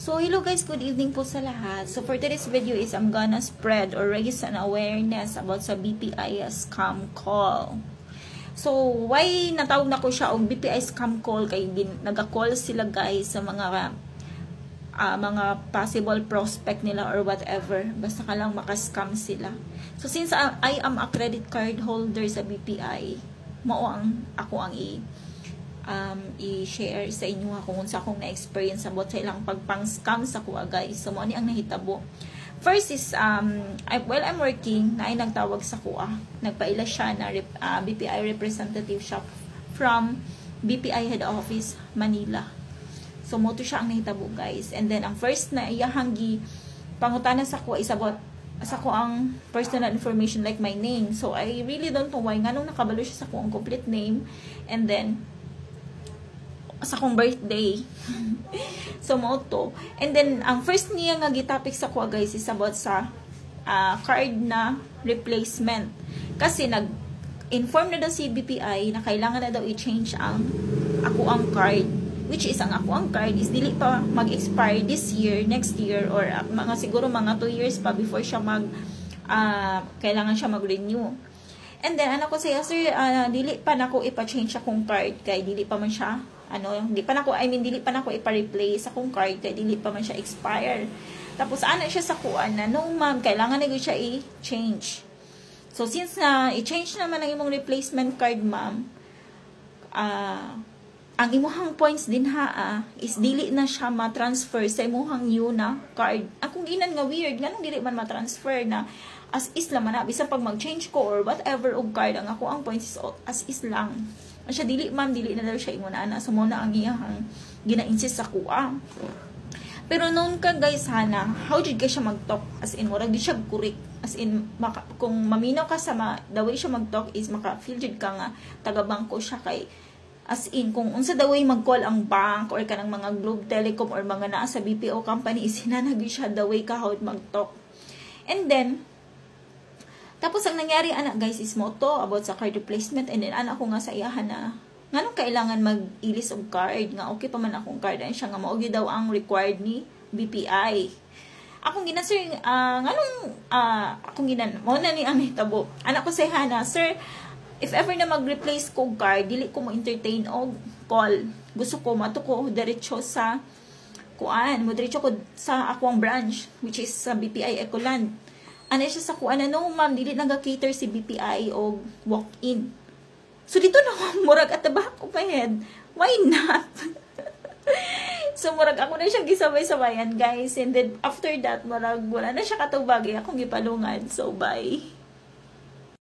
So, hello guys, good evening po sa lahat. So, for today's video is I'm gonna spread or raise an awareness about sa BPI scam call. So, why natawag na ko siya og BPI scam call? Kay naga-call sila guys sa mga possible prospect nila or whatever. Basta ka lang maka-scam sila. So, since I am a credit card holder sa BPI, ako ang i-share sa inyo kung unsa akong na-experience about sa ilang pagpang-scam sa kuha guys. So, mo ni ang nahitabo. First is, while I'm working, na ay nagtawag sa kuha. Nagpaila siya na BPI representative siya from BPI head office, Manila. So, mo to siya ang nahitabo guys. And then, ang first na iyahanggi pangutana sa kuha is about sa ko ang personal information like my name. So, I really don't know why. Nga nung nakabalo siya sa ko ang complete name. And then, sa kong birthday. So, mo to. And then, ang first niya nga gitopic sa ko guys is about sa card na replacement. Kasi nag-inform na daw si BPI na kailangan na daw i-change ang ako card. Which is, ang ako card is dili pa mag-expire this year, next year, or siguro mga 2 years pa before siya kailangan siya mag-renew. And then, ano ko siya, sir, dili pa na ko ipa-change akong card, kay dili pa man siya, dili pa na ko ipa-replace akong card, kay dili pa man siya expire. Tapos, siya sa kuan na, no ma'am, kailangan na siya i-change. So, since i-change naman ang imong replacement card, ma'am, ang imuhang points din is dili na siya ma-transfer sa imuhang new na card. Akong ginan nga weird, ganun dili man ma-transfer na as is lang man, bisan pag mag-change ko or whatever og card, ang points is as is lang. Ang siya dili ma'am, dili na daw siya inguna na. So, muna ang iyang gina-insist sa kuha. Pero noon ka guys, how did ka siya mag-talk? As in, murag di siya correct. As in, kung maminaw ka sa the way siya mag-talk is maka-feel jud ka nga taga-bangko siya kay as in, kung unsa daw ay mag-call ang bank or kanang mga Globe Telecom or mga naa sa BPO company, is hinanagi siya the way ka how mag-talk. And then, tapos ang nangyari guys is mo to about sa card replacement. And then ko nga sa iyahan na nganong kailangan mag-ilis og card nga okay pa man akong card ay siya nga mao gyud daw ang required ni BPI. Akong ginasir akong ginan mo na ni ang hitabo. Ko say sir, if ever na mag-replace ko card, dili ko mo entertain og call. Gusto ko mato ko diretso sa kuan, mo diretso ko sa akong branch which is sa BPI Ecoland. Siya sa kuan no ma'am, dili naga-cater si BPI og walk-in. So dito na murag at the back of my head, why not? So murag ako na siya gisabay-sabayan guys, and then after that murag wala na siya katubag, akong gipalungan. So bye.